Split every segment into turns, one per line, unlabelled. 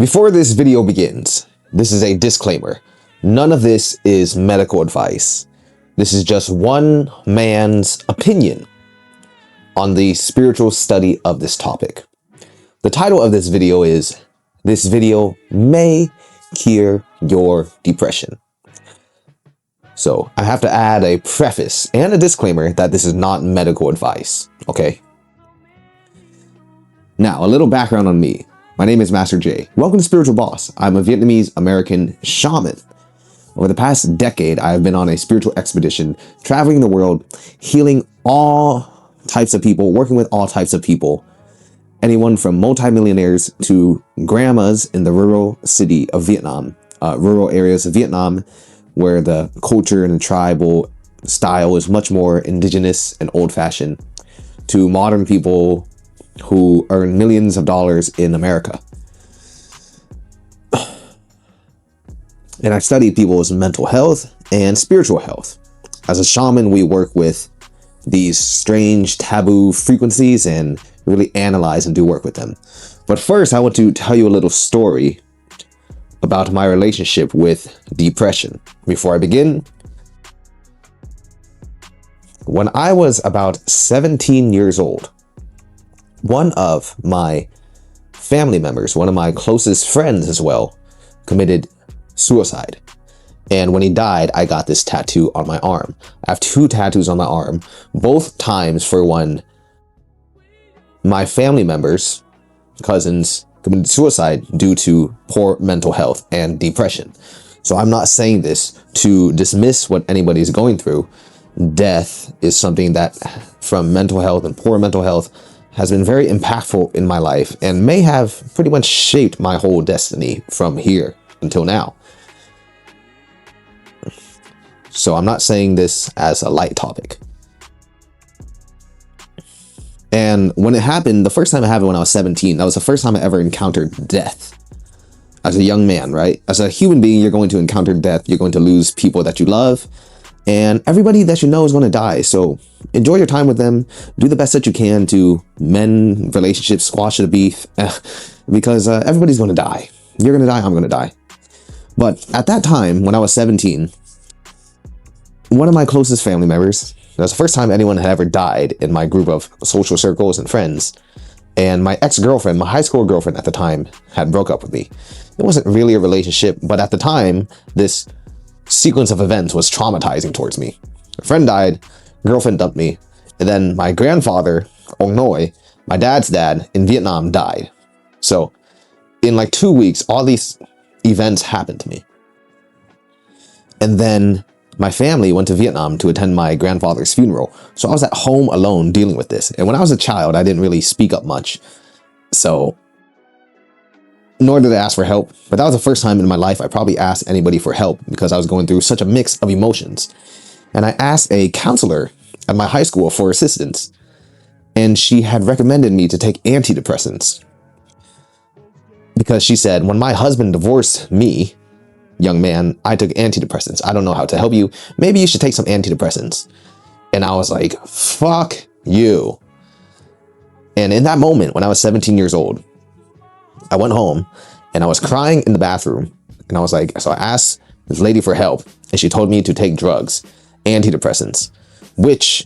Before this video begins, this is a disclaimer. None of this is medical advice. This is just one man's opinion on the spiritual study of this topic. The title of this video is, "This video may cure your depression." So I have to add a preface and a disclaimer that this is not medical advice, okay? Now, a little background on me. My name is Master J. Welcome to Spiritual Boss. I'm a Vietnamese-American shaman. Over the past decade, I have been on a spiritual expedition, traveling the world, healing all types of people, working with all types of people, anyone from multimillionaires to grandmas in the rural city of Vietnam, rural areas of Vietnam, where the culture and the tribal style is much more indigenous and old-fashioned, to modern people who earn millions of dollars in America. And I study people's mental health and spiritual health. As a shaman, we work with these strange taboo frequencies and really analyze and do work with them. But first, I want to tell you a little story about my relationship with depression. Before I begin, when I was about 17 years old, one of my family members, one of my closest friends as well, committed suicide. And when he died, I got this tattoo on my arm. I have two tattoos on my arm, both times for when my family members, cousins, committed suicide due to poor mental health and depression. So I'm not saying this to dismiss what anybody's going through. Death is something that, from mental health and poor mental health, has been very impactful in my life and may have pretty much shaped my whole destiny from here until now. So I'm not saying this as a light topic. And when it happened, the first time it happened when I was 17, that was the first time I ever encountered death. As a young man, right? As a human being, you're going to encounter death. You're going to lose people that you love. And everybody that you know is going to die. So enjoy your time with them. Do the best that you can to mend relationships, squash the beef. Because everybody's going to die. You're going to die, I'm going to die. But at that time, when I was 17, one of my closest family members, that was the first time anyone had ever died in my group of social circles and friends. And my ex-girlfriend, my high school girlfriend at the time, had broke up with me. It wasn't really a relationship, but at the time, this sequence of events was traumatizing towards me. A friend died, girlfriend dumped me, and then my grandfather, Ông Nội, my dad's dad in Vietnam, died. So in like 2 weeks, all these events happened to me. And then my family went to Vietnam to attend my grandfather's funeral. So I was at home alone dealing with this. And when I was a child, I didn't really speak up much. So nor did I ask for help. But that was the first time in my life I probably asked anybody for help because I was going through such a mix of emotions. And I asked a counselor at my high school for assistance. And she had recommended me to take antidepressants. Because she said, when my husband divorced me, young man, I took antidepressants. I don't know how to help you. Maybe you should take some antidepressants. And I was like, fuck you. And in that moment, when I was 17 years old, I went home and I was crying in the bathroom. And I was like, so I asked this lady for help and she told me to take drugs, antidepressants, which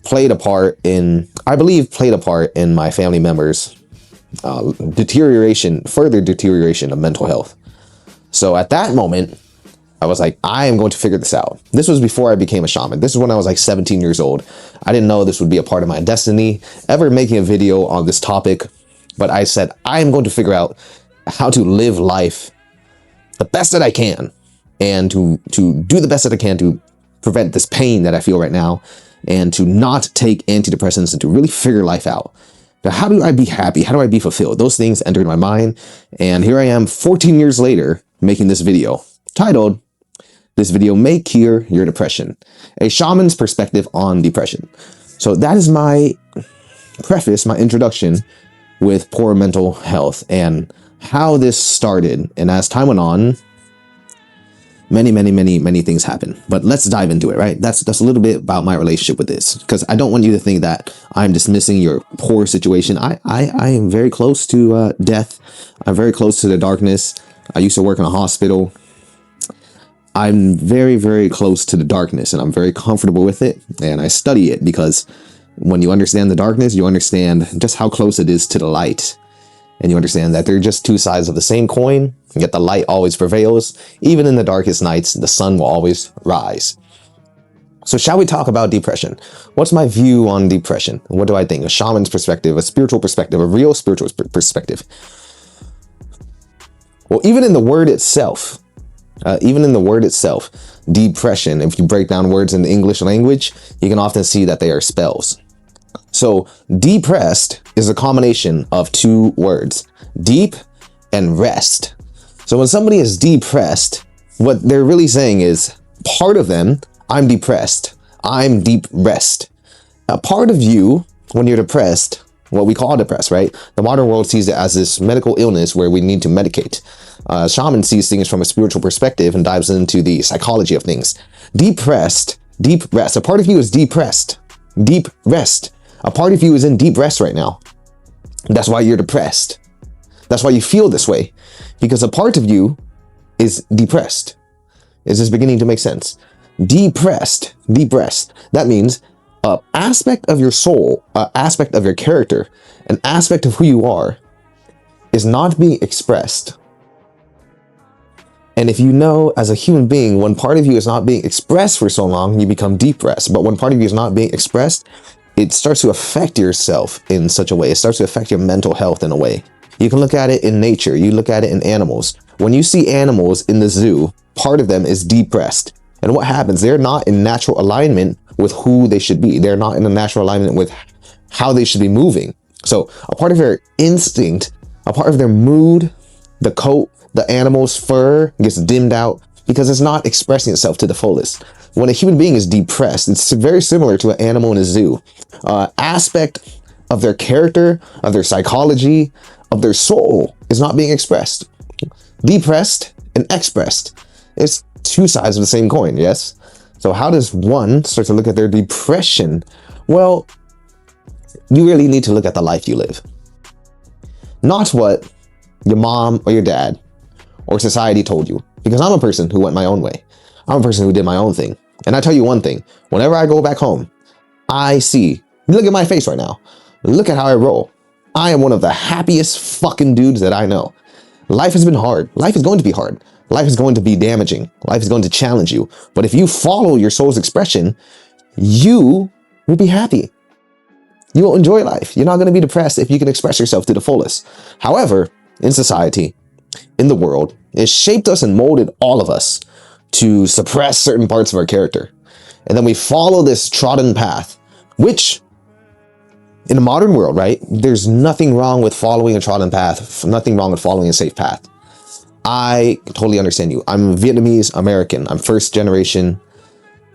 played a part in, I believe played a part in my family members' further deterioration of mental health. So at that moment, I was like, I am going to figure this out. This was before I became a shaman. This is when I was like 17 years old. I didn't know this would be a part of my destiny, ever making a video on this topic. But I said, I am going to figure out how to live life the best that I can and to do the best that I can to prevent this pain that I feel right now and to not take antidepressants and to really figure life out. Now, how do I be happy? How do I be fulfilled? Those things entered my mind. And here I am 14 years later making this video titled, "This video may cure your depression, a shaman's perspective on depression." So that is my preface, my introduction with poor mental health and how this started. And as time went on, many things happen. But let's dive into it, right? That's a little bit about my relationship with this, because I don't want you to think that I'm dismissing your poor situation. I am very close to death. I'm very close to the darkness. I used to work in a hospital. I'm very close to the darkness, and I'm very comfortable with it, and I study it, because when you understand the darkness, you understand just how close it is to the light. And you understand that they're just two sides of the same coin, yet the light always prevails. Even in the darkest nights, the sun will always rise. So shall we talk about depression? What's my view on depression? What do I think? A shaman's perspective, a spiritual perspective, a real spiritual perspective. Well, even in the word itself, depression, if you break down words in the English language, you can often see that they are spells. So depressed is a combination of two words, deep and rest. So when somebody is depressed, what they're really saying is, part of them, I'm depressed, I'm deep rest. A part of you, when you're depressed, what we call depressed, right? The modern world sees it as this medical illness where we need to medicate. Shaman sees things from a spiritual perspective and dives into the psychology of things. Depressed, deep rest. A part of you is depressed, deep rest. A part of you is in deep rest right now. That's why you're depressed. That's why you feel this way, because a part of you is depressed. Is this beginning to make sense? Depressed, deep rest. That means an aspect of your soul, an aspect of your character, an aspect of who you are is not being expressed. And if you know, as a human being, when part of you is not being expressed for so long, you become depressed. But when part of you is not being expressed, it starts to affect yourself in such a way. It starts to affect your mental health in a way. You can look at it in nature. You look at it in animals. When you see animals in the zoo, part of them is depressed. And what happens? They're not in natural alignment with who they should be. They're not in a natural alignment with how they should be moving. So a part of their instinct, a part of their mood, the coat, the animal's fur gets dimmed out because it's not expressing itself to the fullest. When a human being is depressed, it's very similar to an animal in a zoo. Aspect of their character, of their psychology, of their soul is not being expressed. Depressed and expressed. It's two sides of the same coin, yes? So how does one start to look at their depression? Well, you really need to look at the life you live. Not what your mom or your dad or society told you. Because I'm a person who went my own way. I'm a person who did my own thing. And I tell you one thing, whenever I go back home, I see, look at my face right now. Look at how I roll. I am one of the happiest fucking dudes that I know. Life has been hard. Life is going to be hard. Life is going to be damaging. Life is going to challenge you. But if you follow your soul's expression, you will be happy. You will enjoy life. You're not going to be depressed if you can express yourself to the fullest. However, in society, in the world, it shaped us and molded all of us to suppress certain parts of our character. And then we follow this trodden path, which in the modern world, right? There's nothing wrong with following a trodden path, nothing wrong with following a safe path. I totally understand you. I'm Vietnamese American. I'm first generation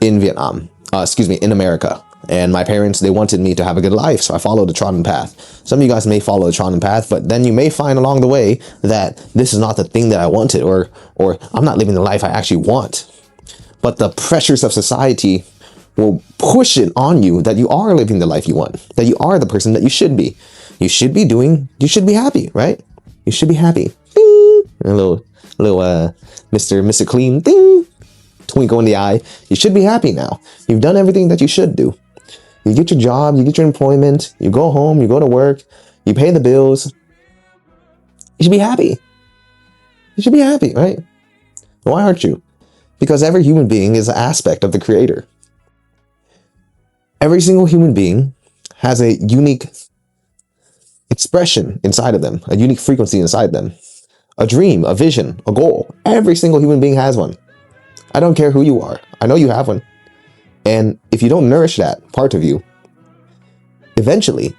in Vietnam, in America. And my parents, they wanted me to have a good life, so I followed the trodden path. Some of you guys may follow the trodden path, but then you may find along the way that this is not the thing that I wanted, or I'm not living the life I actually want. But the pressures of society will push it on you that you are living the life you want, that you are the person that you should be. You should be happy, right? You should be happy. Ding! A little Mr. Clean, ding! Twinkle in the eye. You should be happy now. You've done everything that you should do. You get your job, you get your employment, you go home, you go to work, you pay the bills. You should be happy. You should be happy, right? Why aren't you? Because every human being is an aspect of the Creator. Every single human being has a unique expression inside of them, a unique frequency inside them, a dream, a vision, a goal. Every single human being has one. I don't care who you are. I know you have one. And if you don't nourish that part of you, eventually,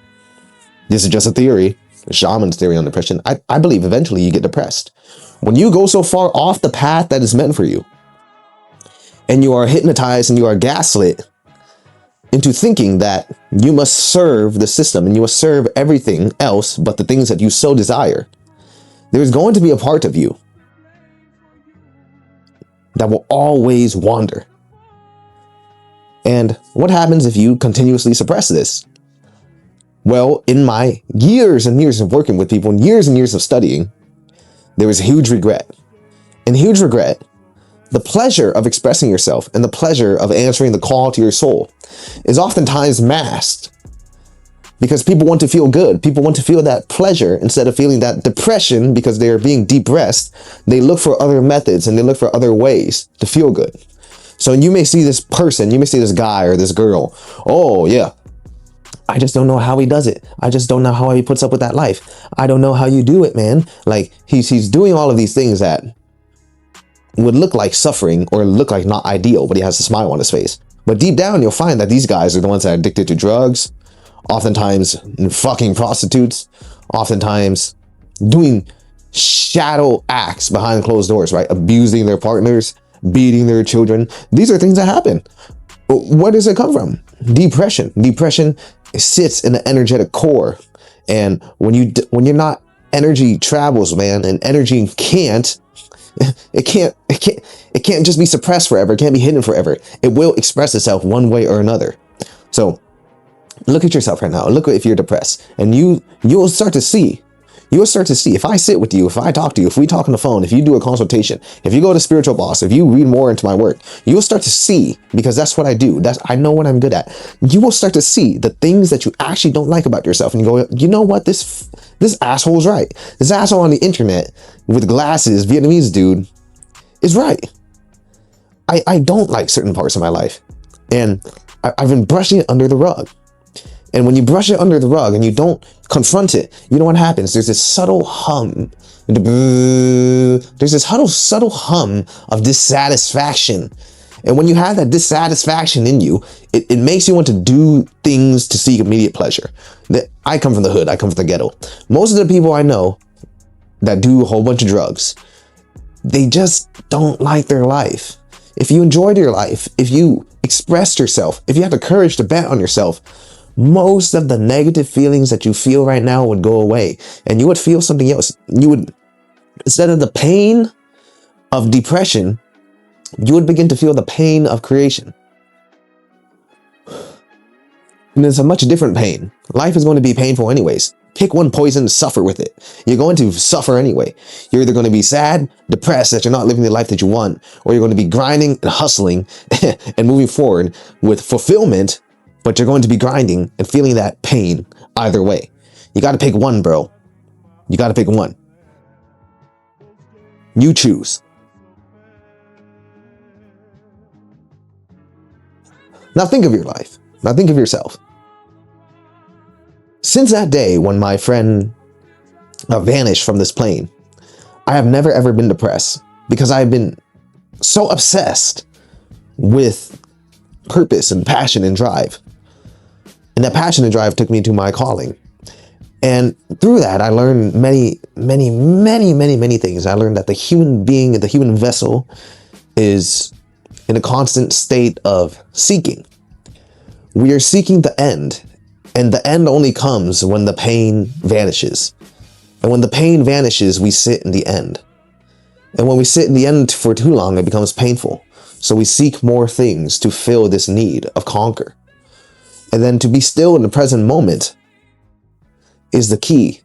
this is just a theory, a shaman's theory on depression, I believe eventually you get depressed. When you go so far off the path that is meant for you, and you are hypnotized and you are gaslit into thinking that you must serve the system and you must serve everything else but the things that you so desire, there's going to be a part of you that will always wander. And what happens if you continuously suppress this? Well, in my years and years of working with people and years of studying, there was huge regret. And huge regret, the pleasure of expressing yourself and the pleasure of answering the call to your soul is oftentimes masked because people want to feel good. People want to feel that pleasure instead of feeling that depression because they are being depressed. They look for other methods and they look for other ways to feel good. So you may see this person, you may see this guy or this girl. Oh yeah, I just don't know how he does it. I just don't know how he puts up with that life. I don't know how you do it, man. Like he's doing all of these things that would look like suffering or look like not ideal, but he has a smile on his face. But deep down, you'll find that these guys are the ones that are addicted to drugs, oftentimes fucking prostitutes, oftentimes doing shadow acts behind closed doors, right? Abusing their partners, beating their children. These are things that happen. Where does it come from? Depression. Depression sits in the energetic core. And when you're not, energy travels, man, and energy can't just be suppressed forever. It can't be hidden forever. It will express itself one way or another. So look at yourself right now. Look if you're depressed, and you'll start to see. You'll start to see, if I sit with you, if I talk to you, if we talk on the phone, if you do a consultation, if you go to Spiritual Boss, if you read more into my work, you'll start to see, because that's what I do. I know what I'm good at. You will start to see the things that you actually don't like about yourself. And you go, you know what? This asshole's right. This asshole on the internet with glasses, Vietnamese dude, is right. I don't like certain parts of my life. And I've been brushing it under the rug. And when you brush it under the rug and you don't confront it, you know what happens? There's this subtle hum. There's this subtle hum of dissatisfaction. And when you have that dissatisfaction in you, it makes you want to do things to seek immediate pleasure. I come from the hood. I come from the ghetto. Most of the people I know that do a whole bunch of drugs, they just don't like their life. If you enjoyed your life, if you expressed yourself, if you had the courage to bet on yourself, most of the negative feelings that you feel right now would go away, and you would feel something else. You would, instead of the pain of depression, you would begin to feel the pain of creation. And it's a much different pain. Life is going to be painful anyways. Pick one poison, suffer with it. You're going to suffer anyway. You're either going to be sad, depressed that you're not living the life that you want, or you're going to be grinding and hustling and moving forward with fulfillment. But you're going to be grinding and feeling that pain either way. You got to pick one, bro. You got to pick one. You choose. Now think of your life. Now think of yourself. Since that day when my friend vanished from this plane, I have never ever been depressed because I've been so obsessed with purpose and passion and drive. And that passion and drive took me to my calling. And through that, I learned many things. I learned that the human being, the human vessel, is in a constant state of seeking. We are seeking the end, and the end only comes when the pain vanishes. And when the pain vanishes, we sit in the end. And when we sit in the end for too long, it becomes painful. So we seek more things to fill this need of conquer. And then to be still in the present moment is the key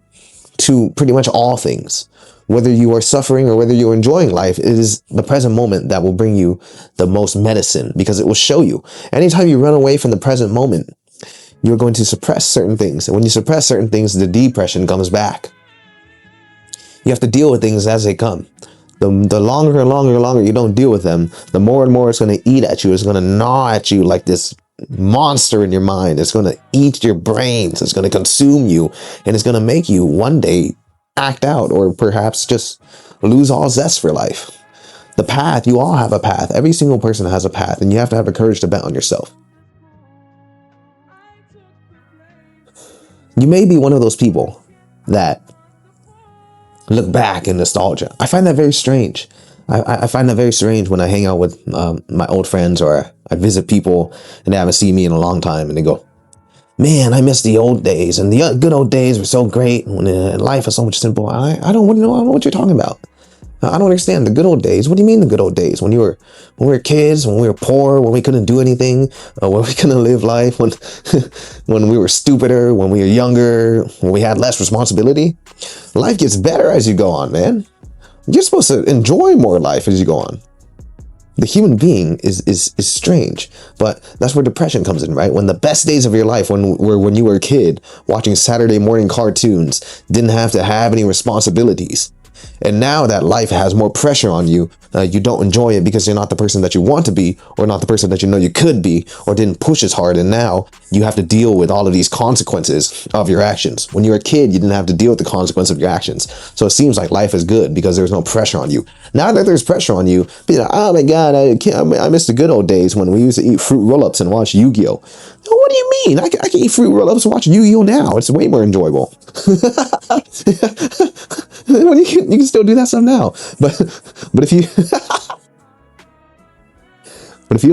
to pretty much all things. Whether you are suffering or whether you're enjoying life, it is the present moment that will bring you the most medicine, because it will show you. Anytime you run away from the present moment, you're going to suppress certain things. And when you suppress certain things, the depression comes back. You have to deal with things as they come. The longer and longer you don't deal with them, the more and more it's going to eat at you. It's going to gnaw at you like this monster in your mind. It's going to eat your brains. It's going to consume you, and it's going to make you one day act out, or perhaps just lose all zest for life. The path, you all have a path. Every single person has a path, and you have to have the courage to bet on yourself. You may be one of those people that look back in nostalgia. I find that very strange. I find that very strange when I hang out with my old friends, or I visit people and they haven't seen me in a long time, and they go, man, I miss the old days, and the good old days were so great when life was so much simple. I don't know what you're talking about. I don't understand the good old days. What do you mean the good old days? When we were kids, when we were poor, when we couldn't do anything, when we couldn't live life, when when we were stupider, when we were younger, when we had less responsibility. Life gets better as you go on, man. You're supposed to enjoy more life as you go on. The human being is strange, but that's where depression comes in, right? When the best days of your life, when you were a kid watching Saturday morning cartoons, didn't have to have any responsibilities. And now that life has more pressure on you, you don't enjoy it because you're not the person that you want to be, or not the person that you know you could be, or didn't push as hard. And now you have to deal with all of these consequences of your actions. When you were a kid, you didn't have to deal with the consequence of your actions. So it seems like life is good because there's no pressure on you. Now that there's pressure on you, be like, oh my God, I miss the good old days when we used to eat fruit roll-ups and watch Yu-Gi-Oh! What do you mean? I can eat fruit roll-ups and watch Yu-Gi-Oh! Now. It's way more enjoyable. You can still do that stuff now, but if you but if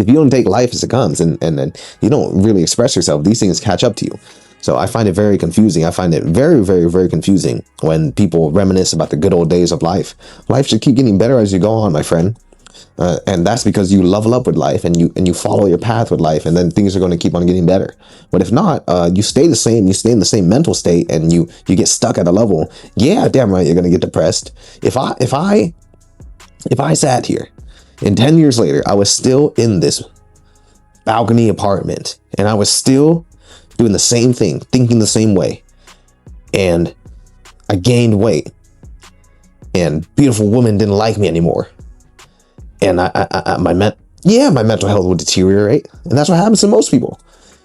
you don't take life as it comes, and then you don't really express yourself, these things catch up to you. So I find it very confusing. I find it very, very, very confusing when people reminisce about the good old days of life. Life should keep getting better as you go on, my friend. And that's because you level up with life and you follow your path with life, and then things are going to keep on getting better. But if not, you stay the same, you stay in the same mental state, and you get stuck at a level. Yeah, damn right, you're going to get depressed. If I sat here and 10 years later, I was still in this balcony apartment and I was still doing the same thing, thinking the same way, and I gained weight and beautiful women didn't like me anymore, and my mental health would deteriorate. And that's what happens to most people.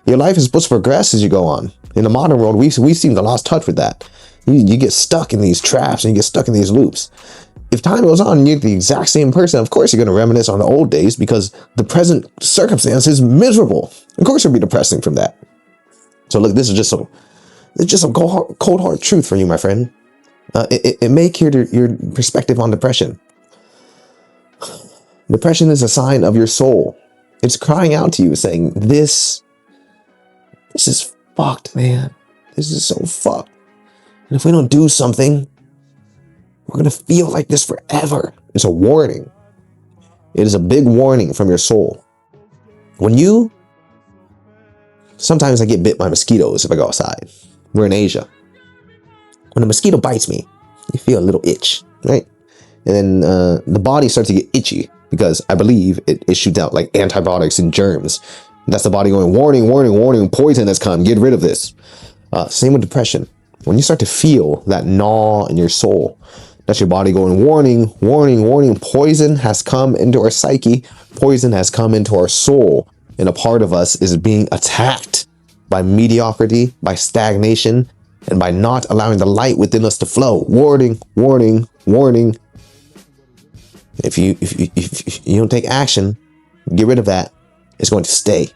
Your life is supposed to progress as you go on. In the modern world, we seem to lost touch with that. You get stuck in these traps and you get stuck in these loops. If time goes on and you're the exact same person, of course you're going to reminisce on the old days because the present circumstance is miserable. Of course you'll be depressing from that. So look, this is just some cold hard truth for you, my friend. It may cure your perspective on depression. Depression is a sign of your soul. It's crying out to you saying, this is fucked, man. This is so fucked. And if we don't do something, we're going to feel like this forever. It's a warning. It is a big warning from your soul. Sometimes I get bit by mosquitoes if I go outside. We're in Asia. When a mosquito bites me, you feel a little itch, right? And then the body starts to get itchy because I believe it shoots out like antibiotics and germs. That's the body going, warning, warning, warning, poison has come, get rid of this. Same with depression. When you start to feel that gnaw in your soul, that's your body going, warning, warning, warning, poison has come into our psyche, poison has come into our soul, and a part of us is being attacked by mediocrity, by stagnation, and by not allowing the light within us to flow. Warning, warning, warning. If you don't take action, get rid of that, it's going to stay.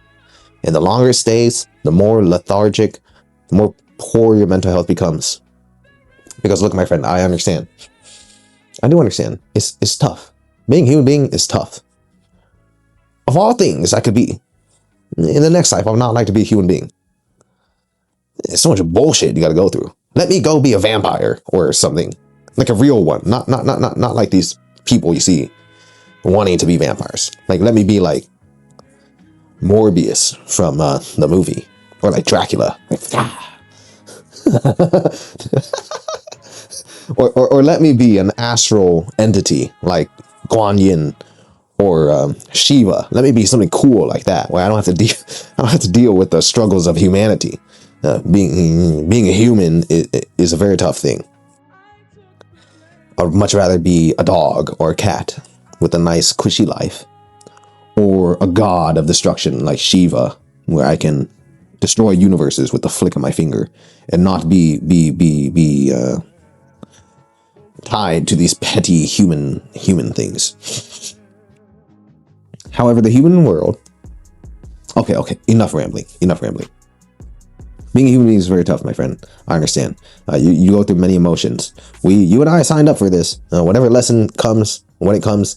And the longer it stays, the more lethargic, the more poor your mental health becomes. Because look, my friend, I understand. I do understand. It's tough. Being a human being is tough. Of all things I could be, in the next life, I would not like to be a human being. It's so much bullshit you got to go through. Let me go be a vampire or something, like a real one. Not like these people you see wanting to be vampires. Like, let me be like Morbius from the movie, or like Dracula. or let me be an astral entity like Guan Yin or Shiva. Let me be something cool like that, where I don't have to deal with the struggles of humanity. Being a human is a very tough thing. I'd much rather be a dog or a cat with a nice cushy life, or a god of destruction like Shiva, where I can destroy universes with the flick of my finger and not be tied to these petty human things. However, the human world. Okay, enough rambling. Being a human being is very tough, my friend. I understand. You go through many emotions. You and I signed up for this. Whatever lesson comes, when it comes,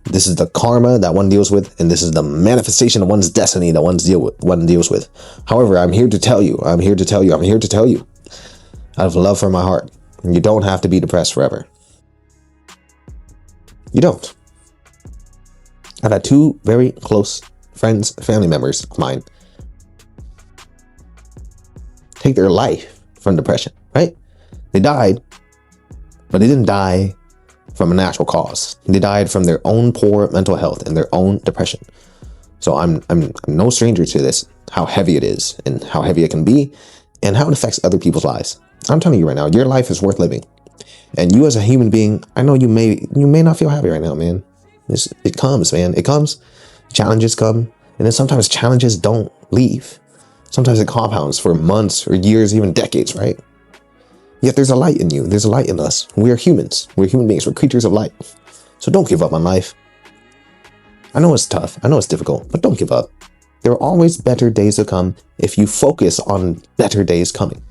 this is the karma that one deals with, and this is the manifestation of one's destiny that one deals with. However, I'm here to tell you, out of love from my heart, You don't have to be depressed forever. You don't. I've had two very close friends, family members of mine, take their life from depression, right? They died, but they didn't die from a natural cause. They died from their own poor mental health and their own depression. So I'm no stranger to this, how heavy it is and how heavy it can be and how it affects other people's lives. I'm telling you right now, your life is worth living. And you as a human being, I know you may not feel happy right now, man. It comes, man. It comes. Challenges come. And then sometimes challenges don't leave. Sometimes it compounds for months or years, even decades, right? Yet there's a light in you. There's a light in us. We are humans. We're human beings. We're creatures of light. So don't give up on life. I know it's tough. I know it's difficult, but don't give up. There are always better days to come if you focus on better days coming.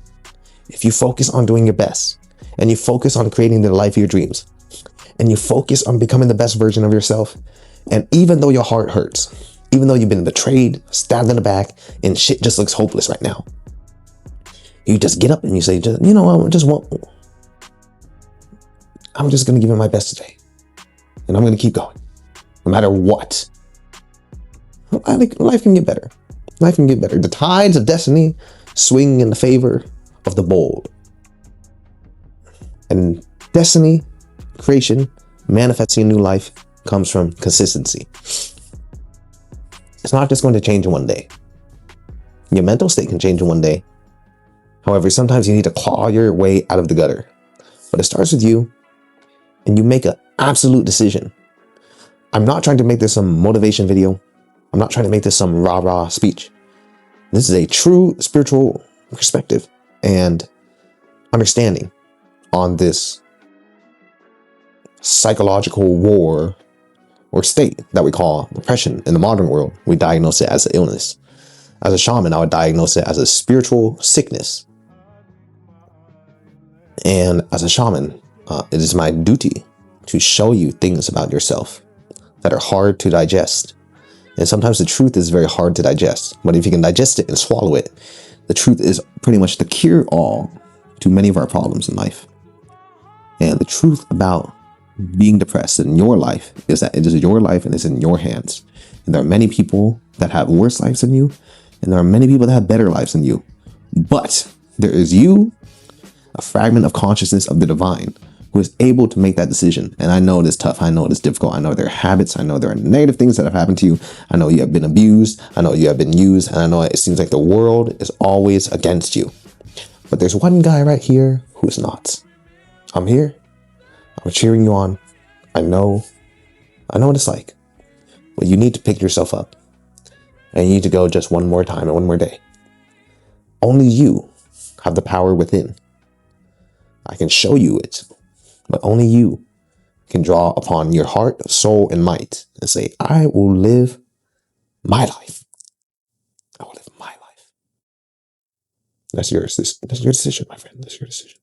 If you focus on doing your best and you focus on creating the life of your dreams and you focus on becoming the best version of yourself. And even though your heart hurts, even though you've been betrayed, stabbed in the back, and shit just looks hopeless right now, you just get up and you say, you know, I'm just going to give it my best today. And I'm going to keep going, no matter what. I think life can get better. Life can get better. The tides of destiny swing in the favor of the bold. And destiny, creation, manifesting a new life comes from consistency. It's not just going to change in one day. Your mental state can change in one day. However, sometimes you need to claw your way out of the gutter. But it starts with you, and you make an absolute decision. I'm not trying to make this some motivation video. I'm not trying to make this some rah-rah speech. This is a true spiritual perspective and understanding on this psychological war or state that we call depression. In the modern world, we diagnose it as an illness. As a shaman, I would diagnose it as a spiritual sickness. And as a shaman, it is my duty to show you things about yourself that are hard to digest. And sometimes the truth is very hard to digest. But if you can digest it and swallow it, the truth is pretty much the cure-all to many of our problems in life. And the truth about being depressed in your life is that it is your life and it's in your hands. And there are many people that have worse lives than you, and there are many people that have better lives than you. But there is you, a fragment of consciousness of the divine, who is able to make that decision. And I know it is tough. I know it is difficult. I know there are habits. I know there are negative things that have happened to you. I know you have been abused. I know you have been used. And I know it seems like the world is always against you. But there's one guy right here who is not. I'm here. I'm cheering you on. I know what it's like. But you need to pick yourself up. And you need to go just one more time and one more day. Only you have the power within. I can show you it. But only you can draw upon your heart, soul, and might and say, I will live my life. I will live my life. That's yours. That's your decision, my friend. That's your decision.